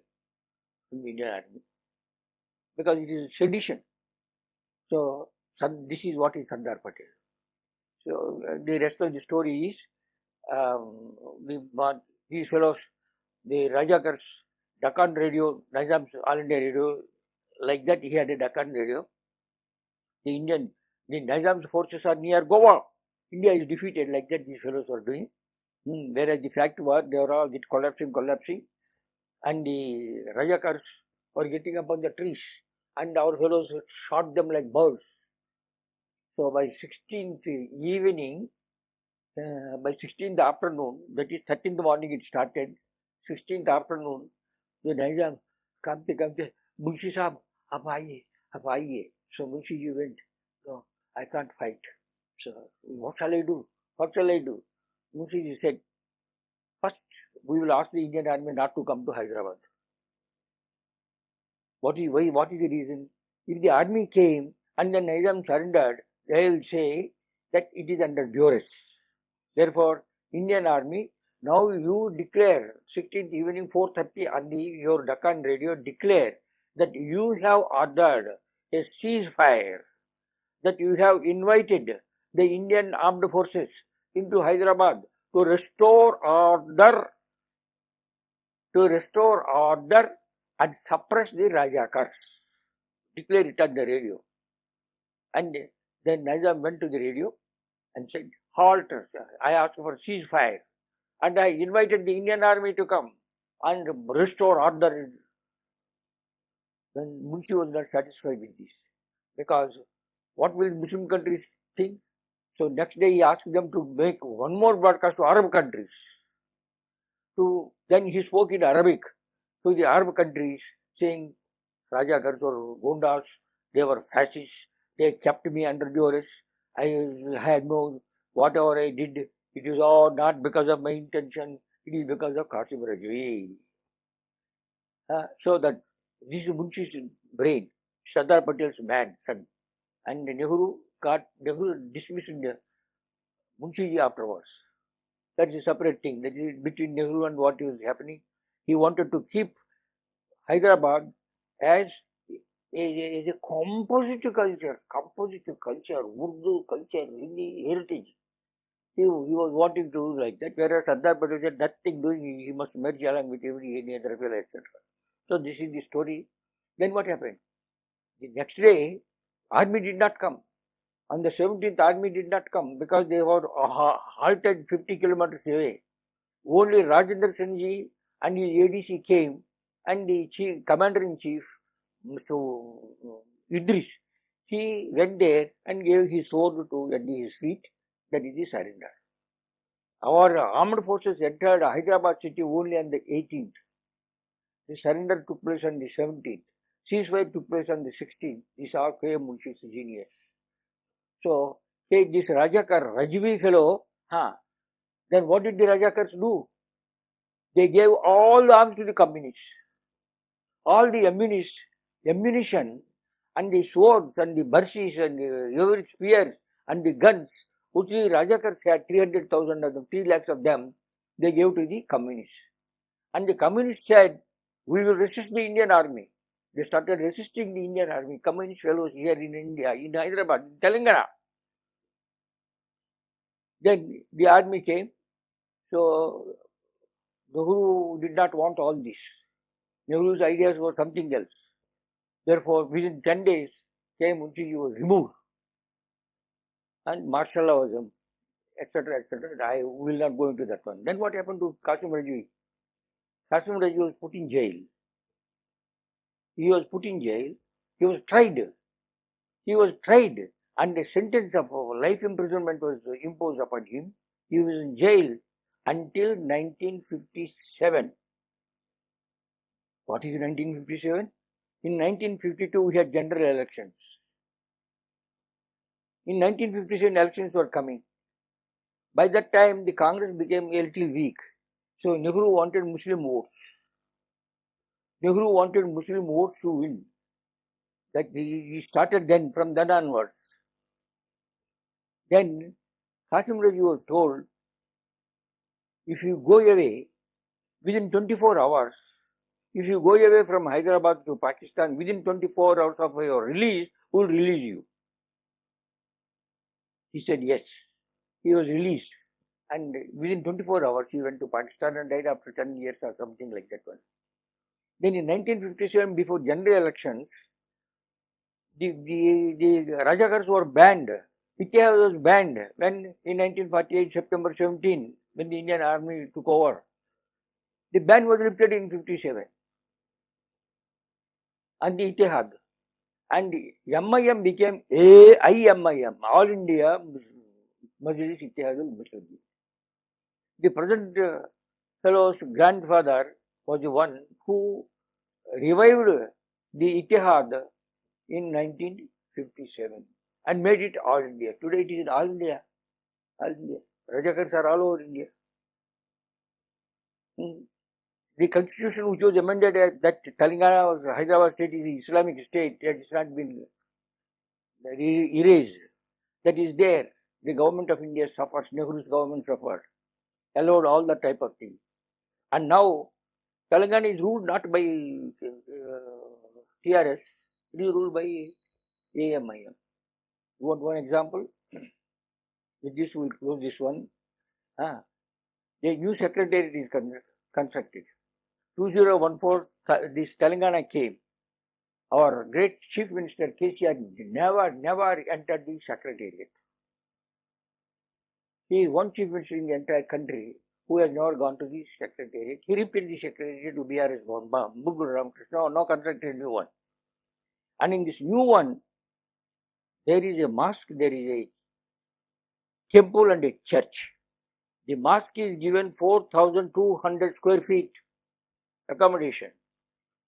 from the Indian army, because it is sedition. So this is what is Sardar Patel. So the rest of the story is these fellows, the Rajakars, Deccan radio, Nizam's All India radio, like that he had a Deccan radio. The Nizam's forces are near Goa. India is defeated, like that these fellows are doing. Whereas the fact was they were all collapsing, and the Rajakars were getting up on the trees, and our fellows shot them like birds. So by 16th evening, by 16th afternoon, that is 13th morning it started, 16th afternoon, the Nizam, kamte, Munshi Sahab, आप आइए. So Munshi ji went, no, I can't fight. So what shall I do? Munshi ji said, first we will ask the Indian army not to come to Hyderabad. What is the reason? If the army came and the Nizam surrendered, they will say that it is under duress. Therefore, Indian army, now you declare 16th evening 4:30 on your Deccan radio, declare that you have ordered a ceasefire, that you have invited the Indian armed forces into Hyderabad to restore order and suppress the Rajakars. Declare it on the radio. And then Nizam went to the radio and said, halt, I asked for ceasefire. And I invited the Indian army to come and restore order. Then Munshi was not satisfied with this, because what will Muslim countries think? So next day he asked them to make one more broadcast to Arab countries. Then he spoke in Arabic to the Arab countries, saying, Rajakars or Gundas, they were fascists, they kept me under duress, I had no, whatever I did, it is all not because of my intention, it is because of Qasim Rajvi. So that this is Munshi's brain, Sardar Patel's man, son. And Nehru dismissed Munshi afterwards. That is a separate thing. That is between Nehru and what is happening. He wanted to keep Hyderabad as a composite culture, Urdu culture, Hindi heritage. He was wanting to do like that, whereas Sardar Patel said nothing doing, he must merge along with any other fellow, etc. So this is the story. Then what happened? The next day, army did not come. On the 17th, army did not come because they were halted 50 kilometers away. Only Rajendra Singh ji and his ADC came, and the commander-in-chief, Mr. Idris, he went there and gave his sword to at his feet. That is the surrender. Our armed forces entered Hyderabad city only on the 18th. The surrender took place on the 17th. Ceasefire took place on the 16th. This is all K. Munshi's genius. So, this Rajakar, Rajvi fellow, then what did the Rajakars do? They gave all the arms to the communists. All the ammunition and the swords and the barshis and the every spears and the guns, which the Rajakars had 300,000 of them, 3 lakhs of them, they gave to the communists. And the communists said, we will resist the Indian army. They started resisting the Indian army, communist fellows here in India, in Hyderabad, in Telangana. Then the army came. So Nehru did not want all this. Nehru's ideas were something else. Therefore, within 10 days, K. Munshi was removed. And martial law was, etc., etc. I will not go into that one. Then what happened to Qasim Rajvi? Qasim Rajvi was put in jail. He was put in jail. He was tried. And a sentence of life imprisonment was imposed upon him. He was in jail until 1957. What is 1957? In 1952, we had general elections. In 1957, elections were coming. By that time, the Congress became a little weak. So Nehru wanted Muslim votes. Nehru wanted Muslim votes to win. That he started then, from then onwards. Then Qasim Rajvi was told, if you go away within 24 hours, if you go away from Hyderabad to Pakistan within 24 hours of your release, we will release you. He said yes. He was released. And within 24 hours, he went to Pakistan and died after 10 years or something like that one. Then in 1957, before general elections, the Rajakars were banned. Ittihad was banned when in 1948, September 17, when the Indian army took over. The ban was lifted in 57. And the Ittihad. And MIM became AIMIM, All India Majlis Ittihadul Muslimin. The present fellow's grandfather was the one who revived the Ittihad in 1957 and made it All India. Today it is in All India. All India. Rajakars are all over India. The constitution which was amended that Telangana was Hyderabad state is the Islamic state, that has not been erased. That is there. The government of India suffers, Nehru's government suffered, allowed all that type of thing. And now Telangana is ruled not by TRS, it is ruled by AMIM. You want one example? With this, we'll close this one. A new secretariat is constructed. 2014, this Telangana came. Our great Chief Minister KCR never entered the secretariat. He is one Chief Minister in the entire country who has never gone to the secretariat. He repeated the secretariat to BRS Bugul Ramakrishna, no constructed new one. And in this new one, there is a mosque, there is a temple and a church. The mosque is given 4,200 square feet accommodation.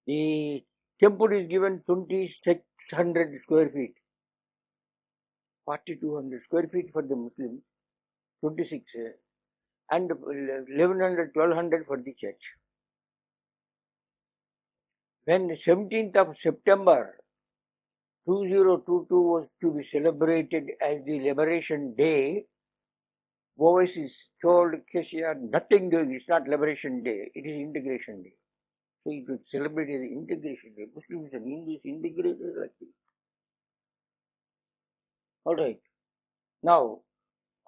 The temple is given 2,600 square feet. 4,200 square feet for the Muslims, 26, and 1,100, 1,200 for the church. When 17th of September 2022 was to be celebrated as the Liberation Day, Oasis told KCR, nothing doing, it's not Liberation Day, it is Integration Day. So you could celebrate as Integration Day. Muslims and Hindus integrated like this. Alright. Now,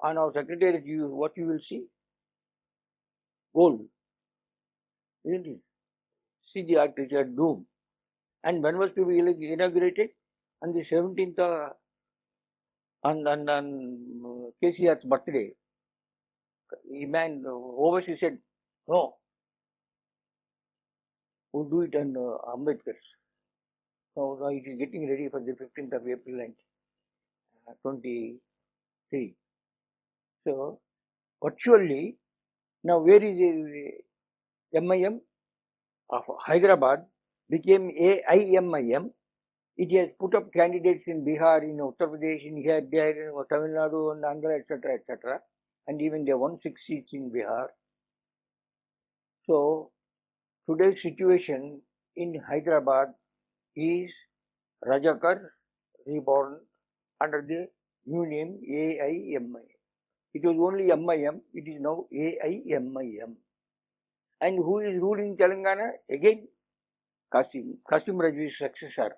on our secretariat, what you will see? Gold. Isn't it? See the architecture dome. And when was to be inaugurated? On the 17th, on KCR's birthday. Oasis said, no, we'll do it on Ambedkar's. So now it is getting ready for the 15th of April and 23. So, virtually, now where is the MIM of Hyderabad became AIMIM. It has put up candidates in Bihar, in Uttar Pradesh, in here, there, in Tamil Nadu, and Andhra, etc., etc. And even they won 6 seats in Bihar. So, today's situation in Hyderabad is Rajakar reborn under the new name AIMIM. It was only MIM, it is now AIMIM. And who is ruling Telangana? Again, Qasim Rajvi's successor.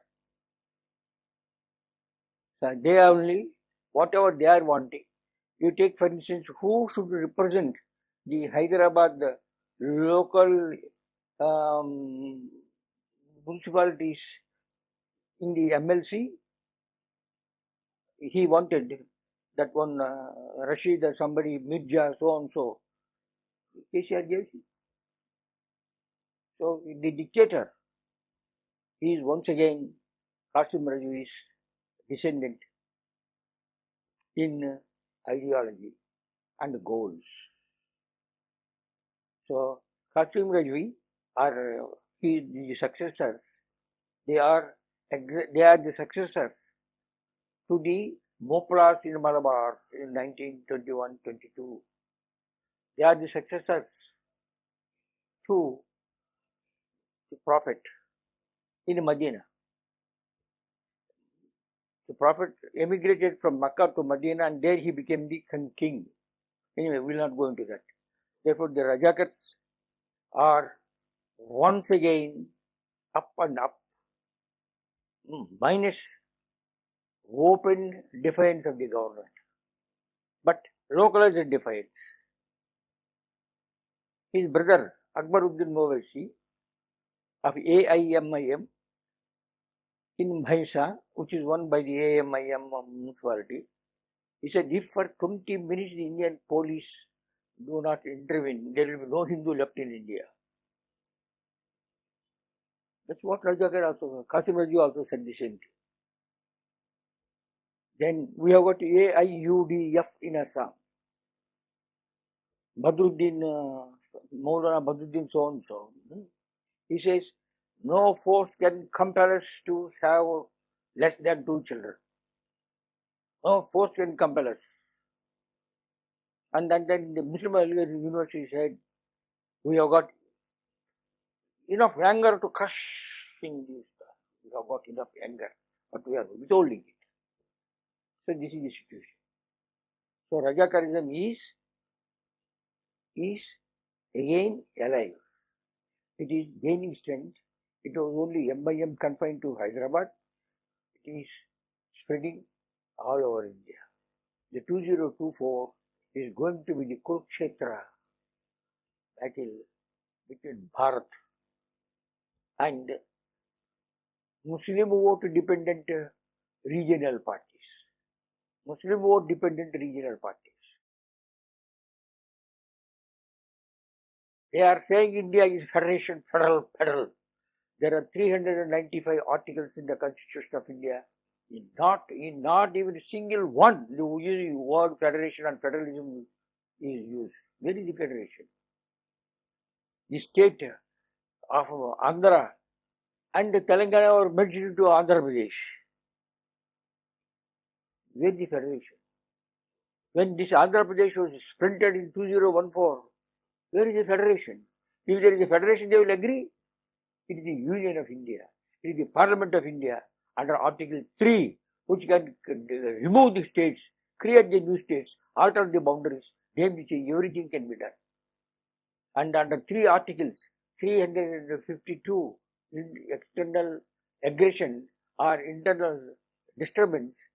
So they are only, whatever they are wanting. You take, for instance, who should represent the Hyderabad local municipalities in the MLC? He wanted that one Rashid or somebody, Mirja, so and so. KCR gave him. So the dictator is once again Qasim Rajvi's descendant in ideology and goals. So Qasim Rajvi are the successors. They are the successors to the Moplas in Malabar in 1921-22. They are the successors to the Prophet in Medina. The Prophet emigrated from Makkah to Medina and there he became the king. Anyway, we will not go into that. Therefore, the Rajakats are once again up and up, minus open defiance of the government, but localized defiance. His brother Akbaruddin Owaisi of AIMIM in Bhaisa, which is won by the AIMIM municipality, he said, if for 20 minutes the Indian police do not intervene, there will be no Hindu left in India. That's what Rajakar also, Qasim Rajvi also said the same thing. Then we have got AIUDF in Assam. Badruddin, Maulana Badruddin so and so. He says, no force can compel us to have less than 2 children. No force can compel us. And then the Muslim University said, we have got enough anger to crush in this. We have got enough anger, but we are withholding it. So this is the situation. So Rajakarism is again alive. It is gaining strength. It was only MIM confined to Hyderabad. It is spreading all over India. The 2024 is going to be the Kurukshetra battle between Bharat and Muslim vote dependent regional parties. Muslim vote dependent regional parties. They are saying India is federation, federal. There are 395 articles in the Constitution of India. In not even a single one the word federation and federalism is used. Where is the federation? The state of Andhra and Telangana were merged into Andhra Pradesh. Where is the federation? When this Andhra Pradesh was splintered in 2014, where is the federation? If there is a federation, they will agree. It is the Union of India. It is the Parliament of India under Article 3, which can remove the states, create the new states, alter the boundaries, name the change, everything can be done. And under 3 articles, 352, external aggression or internal disturbance,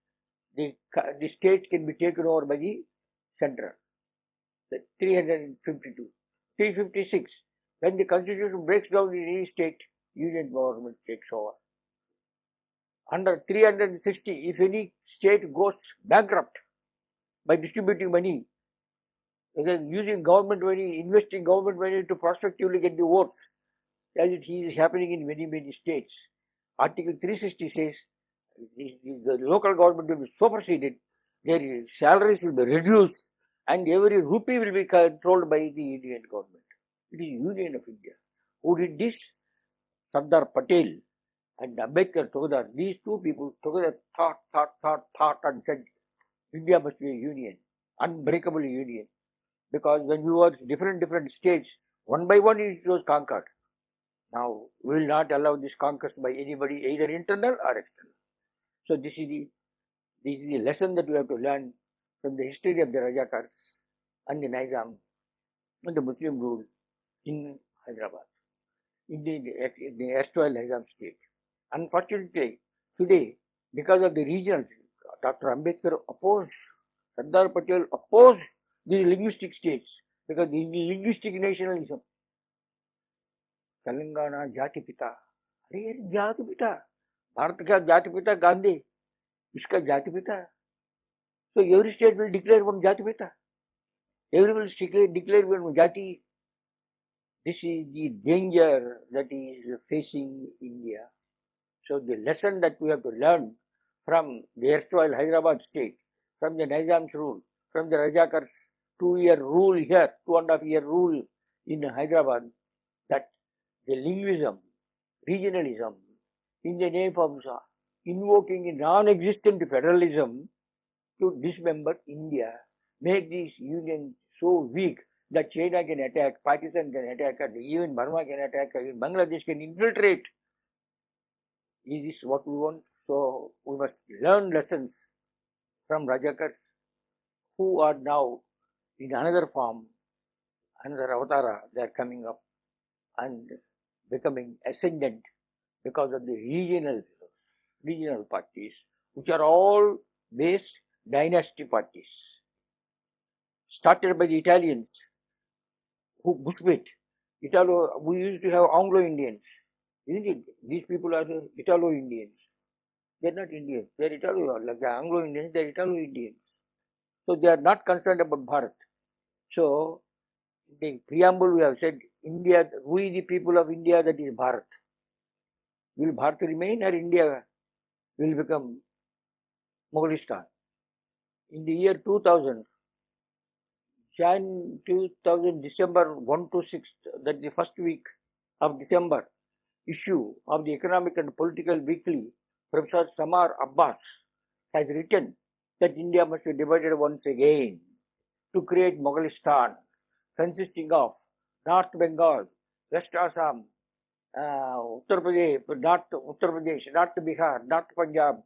the state can be taken over by the central. 352. 356. When the constitution breaks down in any state, union government takes over. Under 360, if any state goes bankrupt by distributing money, using government money, investing government money to prospectively get the votes, as it is happening in many states. Article 360 says the local government will be superseded, their salaries will be reduced, and every rupee will be controlled by the Indian government. It is Union of India. Who did this? Sardar Patel and Ambedkar together. These two people together thought and said India must be a union, unbreakable union. Because when we were different states, one by one it was conquered. Now we will not allow this conquest by anybody, either internal or external. So this is the lesson that we have to learn from the history of the Rajakars and the Nizam and the Muslim rule in Hyderabad, in the erstwhile Nizam state. Unfortunately, today, because of the regions, Dr. Ambedkar opposed, Sardar Patel opposed the linguistic states because the linguistic nationalism. Telangana Jati Pita. अरे जाति पिता, भारत का जाति पिता गांधी, इसका जाति पिता. So every state will declare one jati pita. Every will declare one jati. This is the danger that is facing India. So the lesson that we have to learn from the erstwhile Hyderabad state, from the Nizam's rule, from the Rajakars' 2-year rule here, 2.5-year rule in Hyderabad, that the linguism, regionalism, in the name of invoking a non-existent federalism to dismember India, make this union so weak that China can attack, Pakistan can attack, and even Burma can attack, even Bangladesh can infiltrate. Is this what we want? So we must learn lessons from Rajakars, who are now in another form, another avatara. They are coming up and becoming ascendant because of the regional parties, which are all based dynasty parties, started by the Italians, who Bushwit, we used to have Anglo-Indians, isn't it? These people are Italo-Indians. They are not Indians, they are Italo, like the Anglo-Indians, they are Italo-Indians. So they are not concerned about Bharat. So, in the preamble we have said, India, we the people of India, that is Bharat. Will Bharat remain or India will become Mughalistan? In the year 2000, December 1 to 6, that is the first week of December, issue of the Economic and Political Weekly, Professor Samar Abbas has written that India must be divided once again to create Mughalistan, consisting of North Bengal, West Assam, Uttar Pradesh, North Bihar, North Punjab.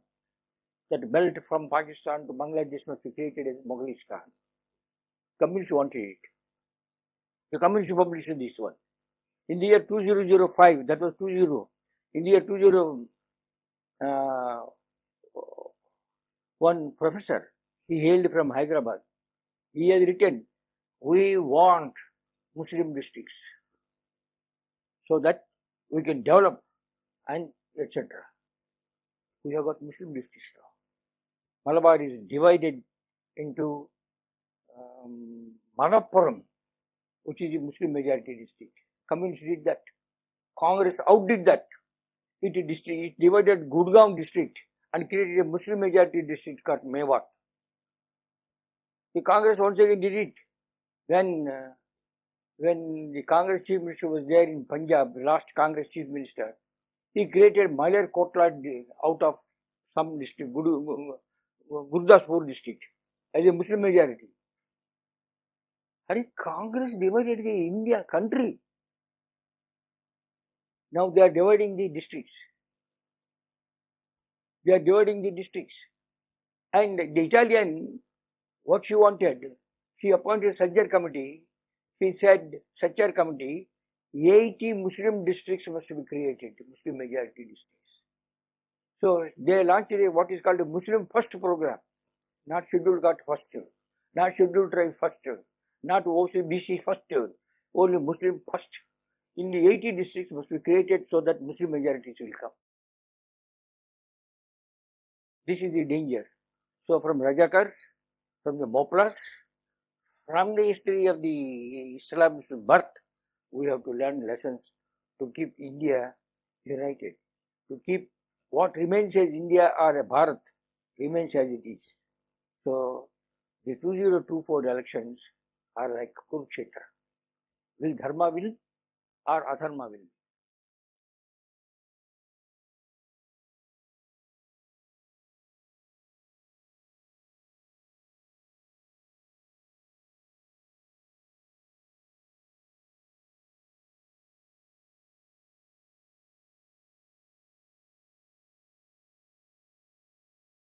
That belt from Pakistan to Bangladesh must be created as Mughalistan. Communists wanted it. The communists published this one. In the year 2005, that was 20. In the year one professor, he hailed from Hyderabad. He has written, we want Muslim districts so that we can develop and etc. We have got Muslim districts now. Malabar is divided into Malappuram, which is a Muslim majority district. Communists did that. Congress outdid that. It divided Gurgaon district and created a Muslim majority district called Mewat. The Congress once again did it. When the Congress chief minister was there in Punjab, the last Congress chief minister, he created Malar Kotla out of some district, Gurdaspur district, as a Muslim majority. And Congress divided the India country. Now they are dividing the districts. They are dividing the districts. And the Italian, what she wanted, she appointed Sajjar committee. She said, Sajjar committee, 80 Muslim districts must be created, Muslim majority districts. So they launched what is called a Muslim First program, not scheduled caste first, not scheduled tribe first, not OCBC first, only Muslim first. In the 80 districts must be created so that Muslim majorities will come. This is the danger. So from Rajakars, from the Moplas, from the history of the Islam's birth, we have to learn lessons to keep India united, to keep what remains as India or a Bharat remains as it is. So the 2024 elections are like Kurukshetra. Will Dharma win or Adharma win?